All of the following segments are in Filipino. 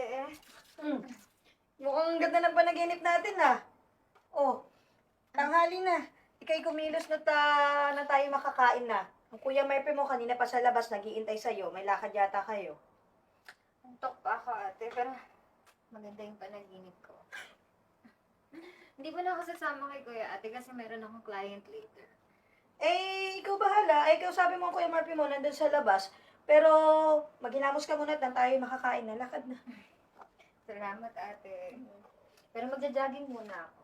ate. Mukhang ganda ng panaginip natin, ah. Oh, tanghali na. Ika'y kumilos na tayo makakain na. Ang Kuya Murphy mo kanina pa sa labas, nag-iintay sa'yo. May lakad yata kayo. Antok pa ako, ate. Pero maganda yung panaginip ko. Hindi ba na ako sasama kay Kuya ate kasi meron akong client later. Eh, ikaw bahala. Eh, ikaw sabi mo ang Kuya Murphy mo nandun sa labas. Pero, maghilamos ka muna at nang tayo makakain na. Lakad na. Salamat, ate. Pero magja-jogging muna ako.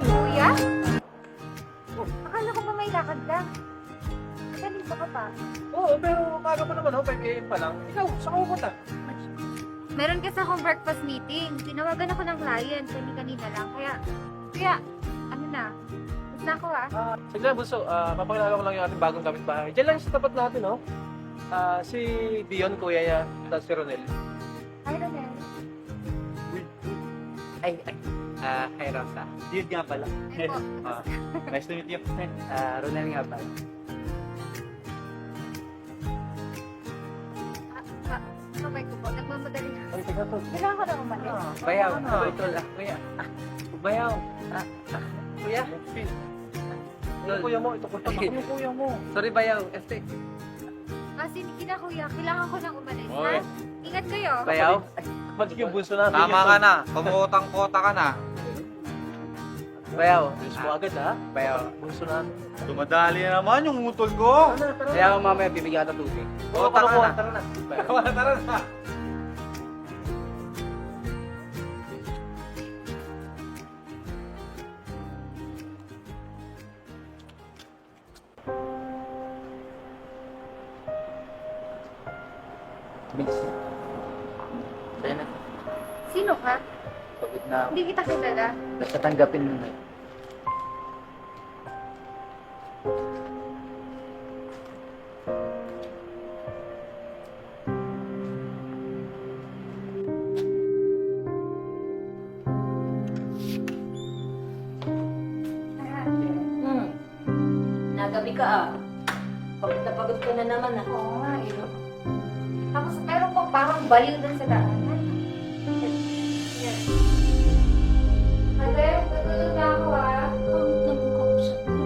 Kuya? Akala ko ba may lakad ka? Kanina ka pa. Oo, pero umaga pa naman, 5 AM pa lang. Ikaw, saan ka pupunta? Meron kasi akong breakfast meeting. Tinawagan ako ng client kanina lang. Kaya, ano na? Tapos na ako Sige lang, Bunso. Papakilala ko lang yung ating bagong kapitbahay. Diyan lang sa tapat natin, no? Si Dion, kuya niya, tapos si Ronel. Hi, Ronel. Hi Rosa. Dion nga pala. Ay po. Nice to meet you. Ronel nga pala. Kamay ko po. Nagmamadali na. Ay, tiga to. Kailangan ko na umalis. Bayaw. Ito lang. Kuya. Bayaw. Kuya. Yung kuya mo, ito yung kuya mo. Sorry Bayaw. Kasi kina kuya, kailangan ko nang umalis. Oy. Ha? Ingat kayo. Bayaw. Matik yung bunso natin. Tama ka na. Kumutang-kota ka na. Bayaw. Ayos mo agad, ha? Bayaw. Bunso natin. Dumadali na naman yung utol ko. Bayaw mamaya bibigyan ka ng tubig. Kota ka na. Tara na. Tara na. Bilis. Kaya na. Sino ka? Pagod na ako. Hindi kita kilala. Basta tanggapin mo na. Nagabi ka, ah. Pagod na pagod ka na naman, ah. Oo nga eh. Tapos meron pang parang baliw dun sa daan. Yan. Ate, tutulog na ako Nagkausap mo.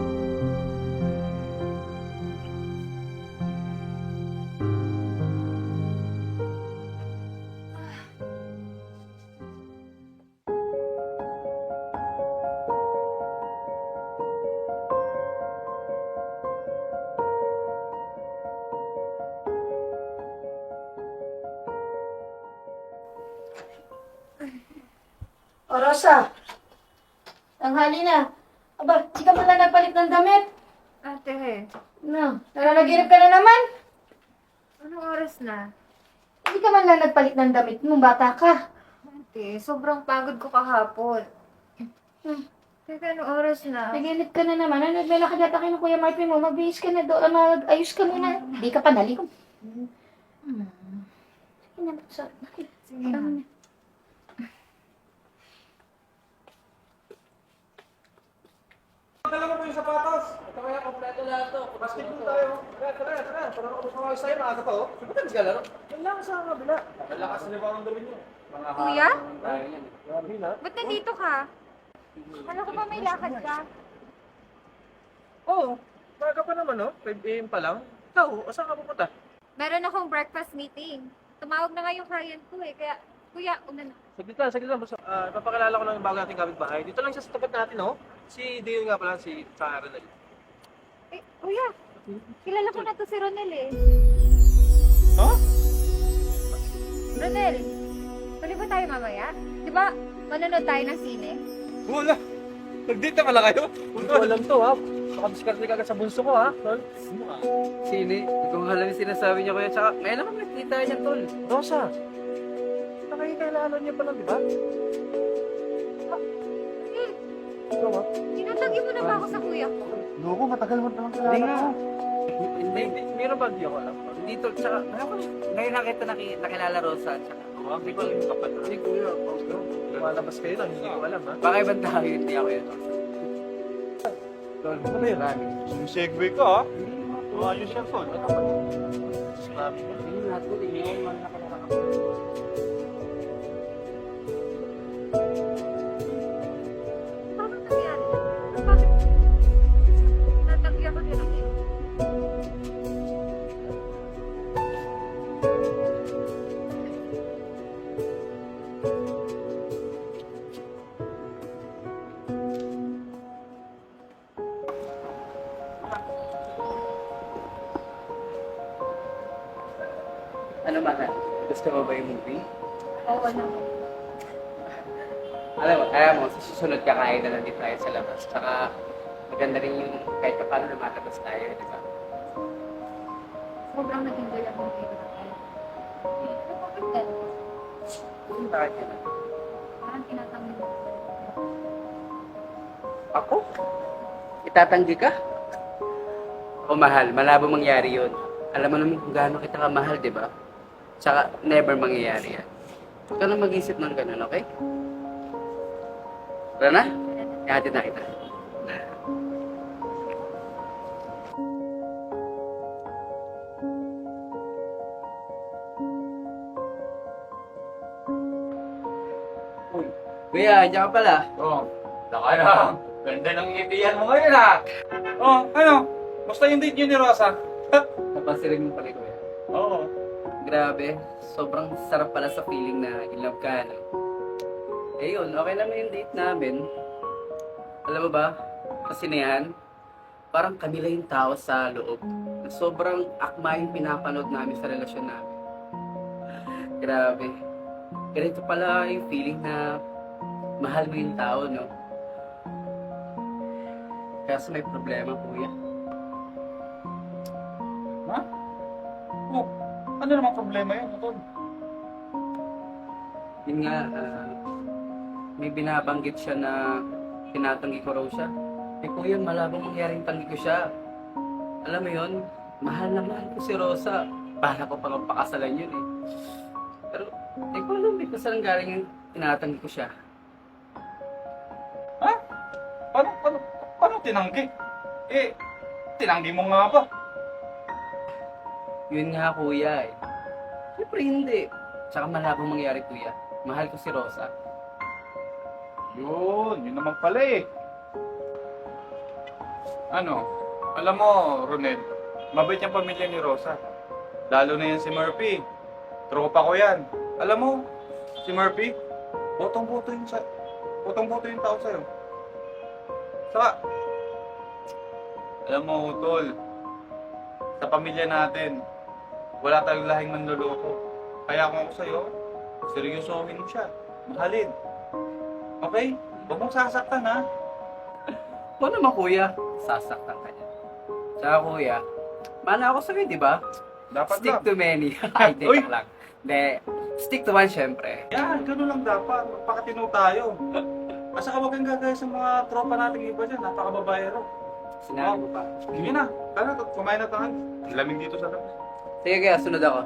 O, Rosa. Tanghali na. Aba, di ka man lang nagpalit ng damit. Ate, No, nananaginip ka na naman. anong oras na? Hindi ka man lang nagpalit ng damit mo, bata ka. Ate, sobrang pagod ko kahapon. Teka, anong oras na? Naginip ka na naman. Ano, may lakad yata kayo ng Kuya Martin mo. Magbihis ka na doon. Mag-ayos ka muna. Hindi ka pa nalikom. Sige na, sorry. Sige na. Dala mo po yung sapatos. Ito kaya, kompleto lahat to. Basketball tayo. Tara. Para makapasama kayo sa'yo, maaga pa, oh. Saan ba tayo naglalaro? Yan lang sa kabila. Malakas na ba ang gawin nyo? Kuya? Tayo yan. Grabe na. Ba't nandito ka? Kala ko ba may lakad ka? Oo. Maaga pa naman, oh. 5 AM pa lang. Ikaw, saan ka pupunta? Meron akong breakfast meeting. Tumawag na nga yung client ko eh. Kaya, kuya, una na. Saglit lang. Basta, papakilala ko lang yung bago nating kapitbahay. Dito lang siya sa tapat natin, oh. Si Dion nga pala, si Ronel. Eh, kuya, kilala ko na to si Ronel eh. Huh? Ronel, tuloy ba tayo mamaya? Di ba, manonood tayo ng sine? Wala. Nag-date na pala kayo? Hindi ko alam to, ha. Baka diskarte ka agad sa bunso ko, ha. Tol. Sini, hindi ko alam yung sinasabi niya kuya. Tsaka, ngayon lang kami nakita niya, tol. Rosa. Nakikailangan niya pa lang, di ba? Ronel, Ikaw, ha? tinatagi mo na ba ako sa kuya ko? Loko, matagal mo naman Hindi nga. Hindi, meron ba hindi ako alam? dito, tsaka, ngayon lang kita nakilala Rosa, tsaka, Hindi ko alam yung kapatid. Hindi kuya. Lumalabas kayo lang, hindi ko alam ha. baka ibang tao yun, hindi ako yun. Ano ba yun? Sumisegue ka ha? Ayos yan, Tol. Ano ba? Sabi mo. Hindi lahat ko, hindi ako man nakilala. Paano nangyari? Bakit? Natanggi ako nila. Ano mahal? Gusto mo ba yung movie? Oo naman. Alam mo, sa susunod kakain na lang din tayo sa labas. Tsaka maganda rin yung kahit pa paano lumalabas tayo, di ba? Sobrang naging gaya mo kayo na tayo. Pero bakit ganun? Bakit yan? Parang tinatanggi mo. Ako? Itatanggi ka? O mahal, malabo mangyari yun. Alam mo naman kung gaano kita kamahal, di ba? Tsaka never mangyayari yan. Huwag ka na mag-isip ng ganun, okay? Tara na? Ihatid na kita. Uy, kuya, andiyan ka pala. Oh, laka lang. Ganda ng ngitian mo ngayon ha. Oh, ano? Musta yung date niyo ni Rosa? Napansin mo pala, kuya. Oo. Grabe, sobrang sarap pala sa feeling na in love ka, no? Eh yun, okay naman yung date namin. Alam mo ba, kasi niyan, parang kami lang yung tao sa loob. Sobrang akma yung pinapanood namin sa relasyon namin. Grabe. Ganito pala yung feeling na mahal mo yung tao, no? Kaso may problema, kuya. Ha? Oh, ano namang problema yun, Tol? Yun nga, may binabanggit siya na tinatanggi ko raw siya. Eh kuya, malabang mangyaring tanggi ko siya. Alam mo yun, mahal na mahal ko si Rosa. Bala ko pa pakasalan yun eh. Pero, eh kung alam, kung saan galing yung tinatanggi ko siya. Ha? Paano tinanggi? Eh, tinanggi mo nga ba? Yun nga kuya eh. Siyempre hindi. Tsaka malabang mangyari kuya. Mahal ko si Rosa. Yun naman pala eh. Ano, alam mo, Ronel, mabait yung pamilya ni Rosa. Lalo na yan si Murphy. Tropa ko yan. Alam mo, si Murphy, botong-boto yung tao sa'yo. Saka, alam mo, Tol, sa pamilya natin, wala tayong lahing manloloko. Kaya kung ako sa'yo, seryosohin mo siya. Mahalin. Okay? Huwag mong sasaktan, ha? Oo naman kuya, sasaktan ka niya. Tsaka kuya, mana ako sa'yo, di ba? Dapat Stick lang. to many. Ay, Uy! teka lang. Hindi, stick to one syempre. Yan, gano'n lang dapat. Magpakatino tayo. Asa ka wag kang gagaya sa mga tropa nating iba dyan. Napakababayero. Sinabi mo pa. Sige na. Tara, kumain na tayo. Ang lamig dito sa labas. Sige kaya, sunod ako.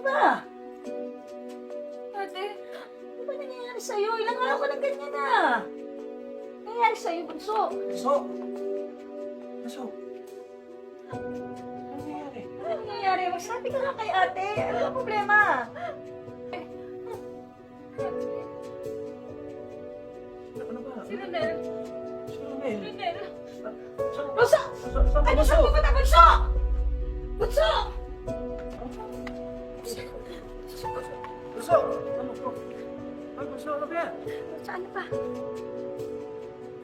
ba? Ate, Ano ba nangyayari sa'yo? Ilang araw ka lang ganyan na. Ano nangyayari sa'yo, bunso? Bunso? Bunso? Ano nangyayari? Ano nangyayari? Magsabi ka nga kay ate. Ano ang problema? Ano ba? si Ronel. Si Ronel? Ronel. Rosa! Saan Ano bunso? saan pupunta, bunso? Bunso! Bunso? Ano po? Ay, bunso, ano ba yan? Saan pa?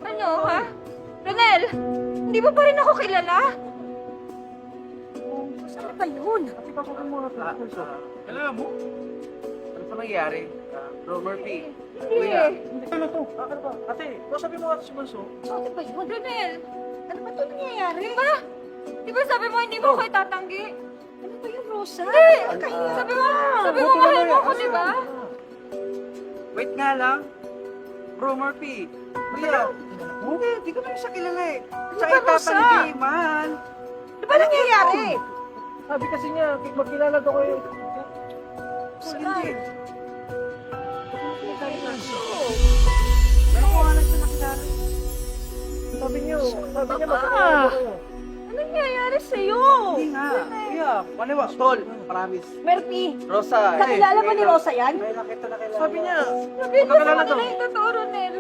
Ano, ha? Ronel, hindi mo pa rin ako kilala? Saan pa yun? Ate, papakan mo na ito, bunso. Alam mo? Ano pa nangyari? Bro Murphy. Hindi Kuya. eh. Hindi ka na to. Ano ba? Ate, sabi mo ate si bunso. Saan pa yun? Ronel, Ano ba ito nangyayari? di ba? Di ba sabi mo hindi mo ako itatanggi? Ano ba yun, Rosa? Sabi mo mahal mo ako, di ba? Wait nga lang. Bro Murphy. Kuya. Hindi, di ko na siya kilala eh. Siya ba, Rosa? itatanggi, man. Ano ba nangyayari? Sabi kasi niya, magkilala daw kayo. Hindi. Meron ko nga lang siya nakilala. Sabi niya, magkilala Ah. kayo. Ano nangyayari sa'yo? Hindi nga. Kuya, paniwa. Tol, promise. Murphy, Rosa. nakilala ba ni Rosa yan? May nakita na kilala. Sabi niya, Sabihin mo sa magkilala daw. kanila yung totoo, Ronel.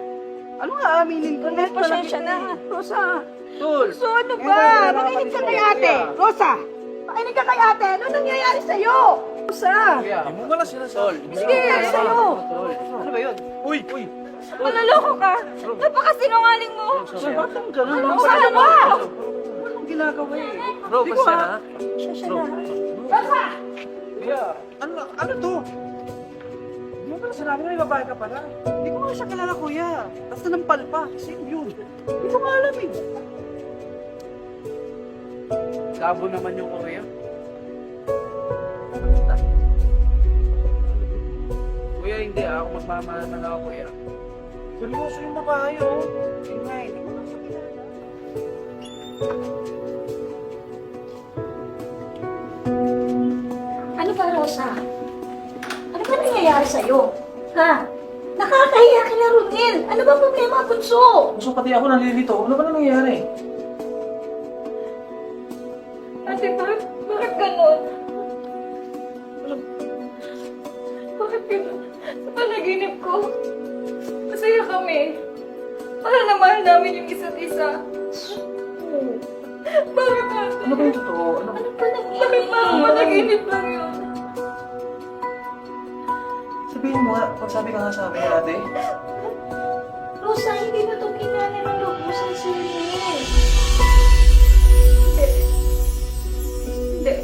Ano nga aminin ko? Ronel, pasensya na. Rosa, Tol. so ano ba? Makinig ka kay ate. Rosa, makinig ka kay ate. Ano nangyayari sa'yo? Rosa, Kuya. Hindi mo wala sila Tol. sige, sa'yo. Tol. Ano ba yun? Uy! Manaloko ka. Napakasinungaling mo. Ba't ang ganun? Ano ka ba? Anong ginagawa eh? Bro, basta na. Pasensya na. Kuya, ano to? Hindi mo pala sinabi na may babae ka pala. Hindi ko nga siya kilala, kuya. Basta nampal pa. Sino yun? Hindi ko nga alam eh. Labo naman yung kuya. Kuya, hindi ah. Ako magmamahal na ako, kuya. Seryoso yung babae, oh. Yun nga, hindi ko nga siya kilala. Ano ba, Rosa? Ano ba nangyayari sa'yo? Ha? Nakakahiya ka na, Ronel. Ano ba problema, bunso? Gusto pati ako nalilito. Ano ba na nangyayari? Ate, bakit ganun? Bakit ganun? Sa panaginip ko, masaya kami. Mahal na mahal namin yung isa't isa. Bakit ate? Ano ba yung totoo? Ano? Ano ba nangyayari? Bakit parang panaginip lang yun? Sabihin mo nga, magsabi ka nga sa amin, ate. Rosa, hindi ba itong kinala ng loob mo sa si Ronel? Hindi.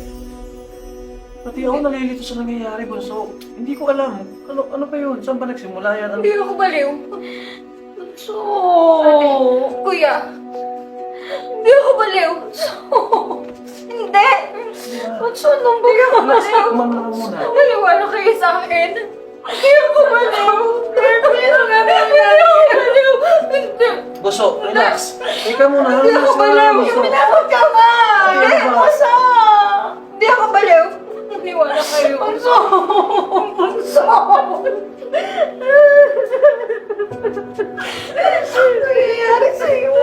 Pati ako nalilito sa nangyayari, bunso. Hindi ko alam. Ano ba yun? Saan ba nagsimula yan? Ano? Hindi ako baliw. Bunso! Ate, kuya. Hindi ako baliw. Hindi. Bunso, nung ba ka baliw? Kumano na muna. Naliwala kayo sa akin. Hindi ako baliw. Hindi ako baliw. Hindi. Bunso, relax. Ika muna. Hindi ako baliw. Pinakot ka ba? Hindi ako Rosa! Hindi ako baliw. Naniwala kayo. Bunso! Bunso! Ano nangyayari sa'yo?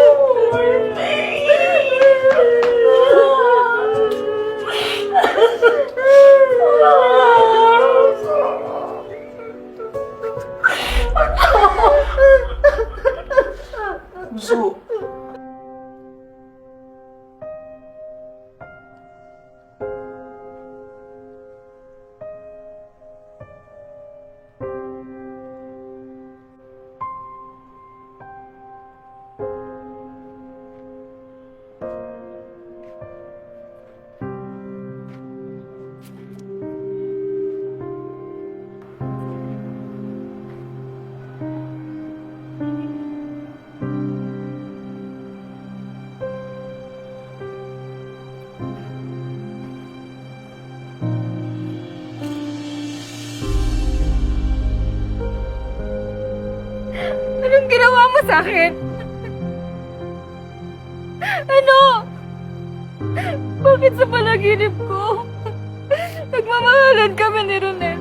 Bunso. Anong ginawa mo sa akin? Ano? Bakit sa panaginip ko? Nagmamahalan kami ni Ronel.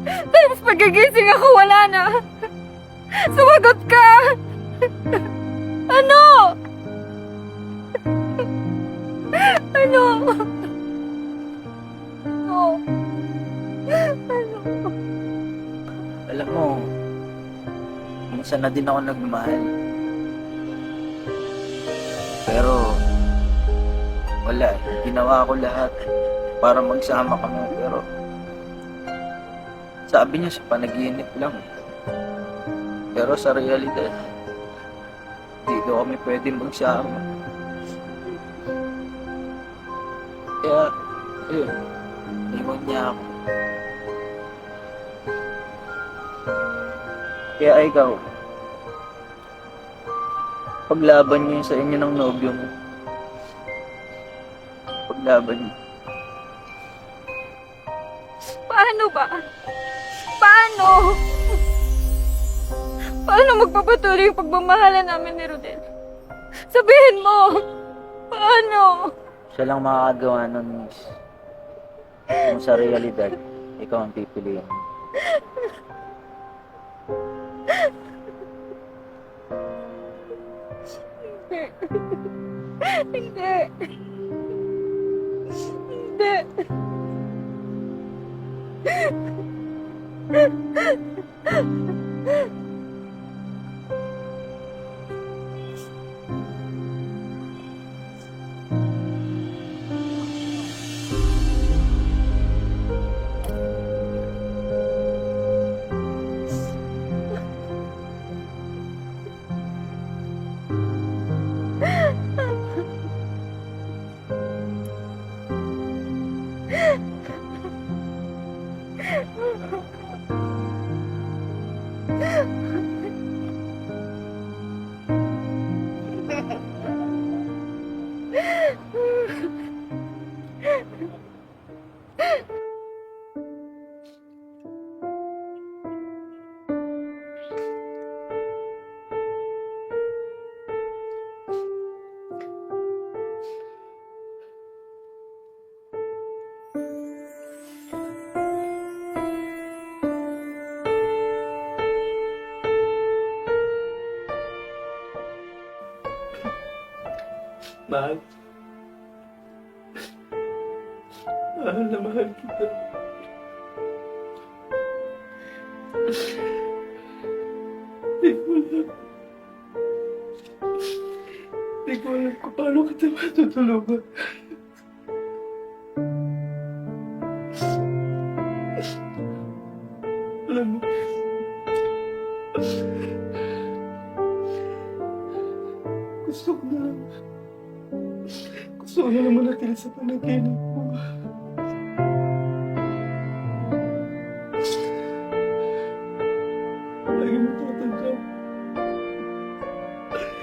Tapos pagkagising ako, wala na. Sumagot ka! Ano? Ano? Ano? Ano? Alam mo, minsan na din ako nagmahal. Pero, wala eh. Ginawa ko lahat para magsama kami. Pero, sabi niya sa panaginip lang. Pero sa realidad, hindi daw kami pwedeng magsama. Kaya, ayun, iwan niya ako. Kaya ikaw, paglaban niyo sa inyo ng nobyo mo. Paglaban niyo. Paano ba? Paano? Paano magpapatuloy yung pagmamahalan namin ni Rodel? Sabihin mo! Paano? Siya lang makakagawa nun, miss. Kung sa realidad, ikaw ang pipiliin. Hindi. Hindi. Mahal. Mahal na mahal kita. Hindi ko alam kung paano kita matutulungan. Alam mo, gusto ko na lang manatili sa panaginip mo. Lagi mo tatandaan.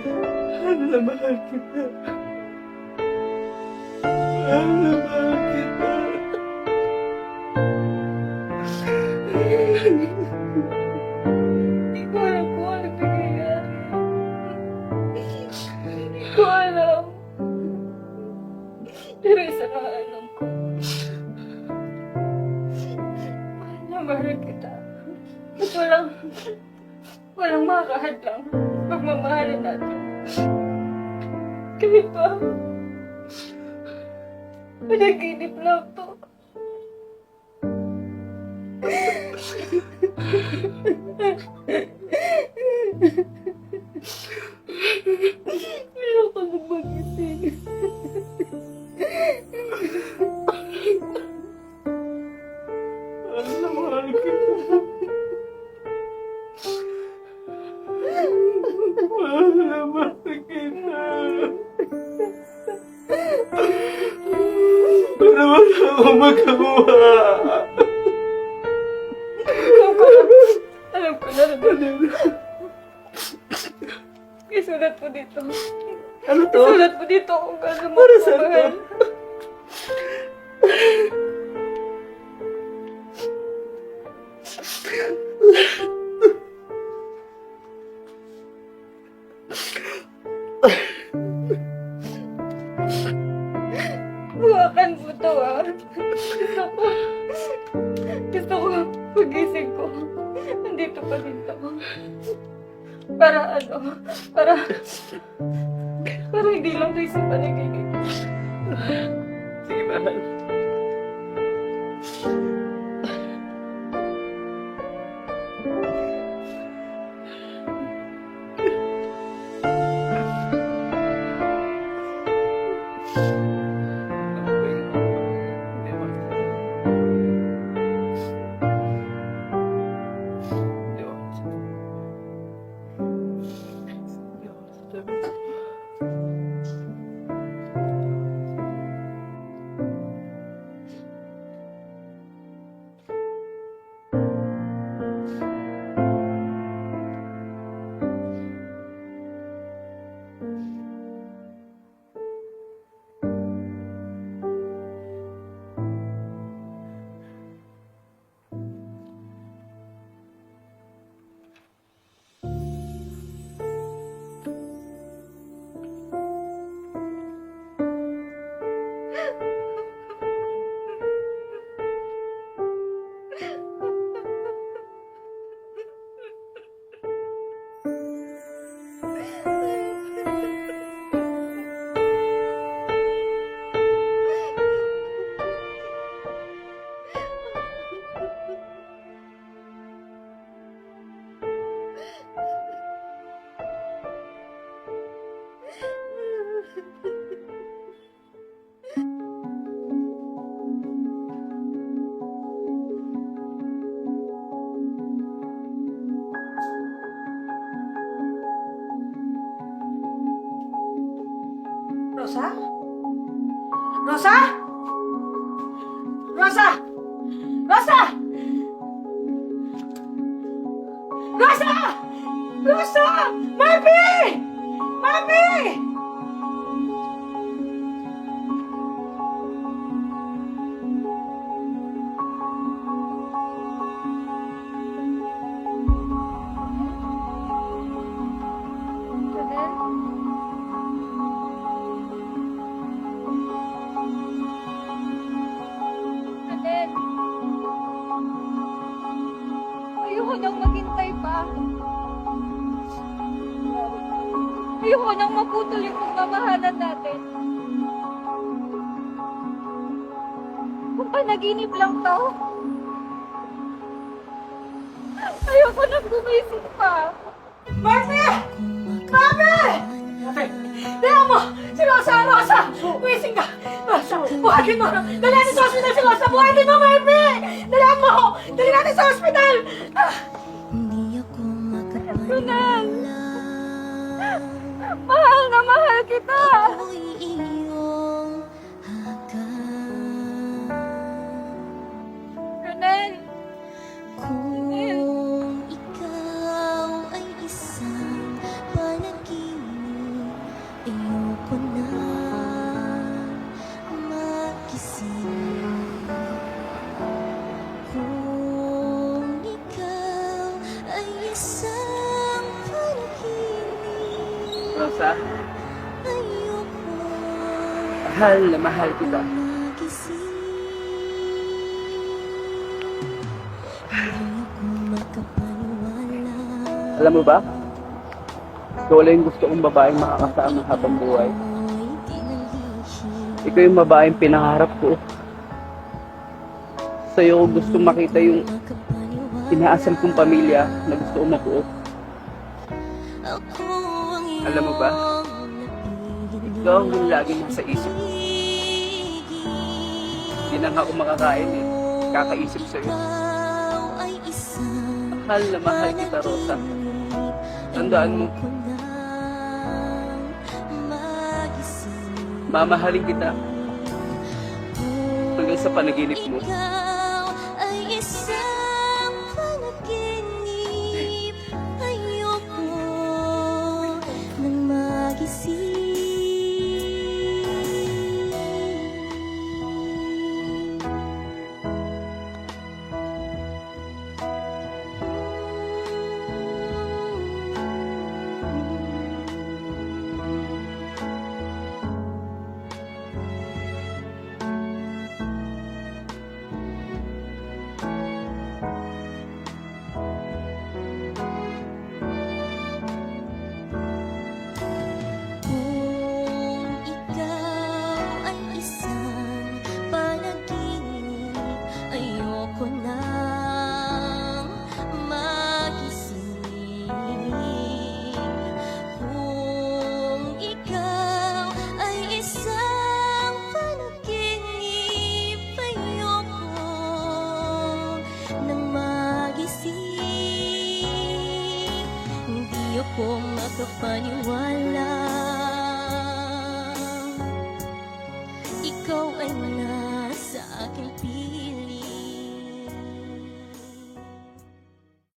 Mahal na mahal kita. Mahal na mahal kita. Hindi ko alam kung ano nangyayari. Hindi ko alam. Pero isa na alam ko. Mahal na mahal kita. At walang makakahadlang pagmamahalan natin. Kahit pa, panaginip lang to. Ayoko na magising. Mahal na mahal kita. Mahal na mahal kita. Pero wala akong magawa. Alam ko na rin. Isulat mo dito. Ano to? Isulat mo dito kung gaano mo Para ako saan to? mahal. Buwakan mo to, ah. Pagising ko, nandito pa din ako. Para ano, para hindi lang tayo sa panaginip. Sige, mahal. Rosa? Rosa? Rosa! Rosa! Rosa! Rosa! Marvy! Marvy! Aden! Ayoko nang maghintay pa. Ayoko nang maputol yung pagmamahalan natin. Kung panaginip lang to, ayoko nang gumising pa. Marvy! Marvy! Tingnan mo! Si Rosa! Rosa! Wising ka! Rosa! Buhagin mo! Dali natin sa hospital si Rosa! Buhagin mo, Marvy! Dali mo! Dali natin sa hospital! Ronel! Mahal na mahal kita! Ronel! Ronel! Ikaw ay isang panaginip, ayoko na magising. Kung ikaw ay isang panaginip, Rosa, ayoko mahal na mahal kita. magising. Ayoko makapaniwala. Alam mo ba? Ikaw lang yung gusto kong babaeng makakasama habang buhay. Ikaw yung babaeng pinangarap ko. Sa'yo ko gusto makita yung inaasal kong pamilya na gusto kong mabuo. Alam mo ba? Ikaw ang lagi nasa isip ko. Hindi na nga ako makakain eh. Kakaisip sa'yo. Mahal na mahal kita, Rosa. Tandaan mo, mamahalin kita hanggang sa panaginip mo. Ikaw ay isang panaginip, ayoko nang magising. ko makapaniwala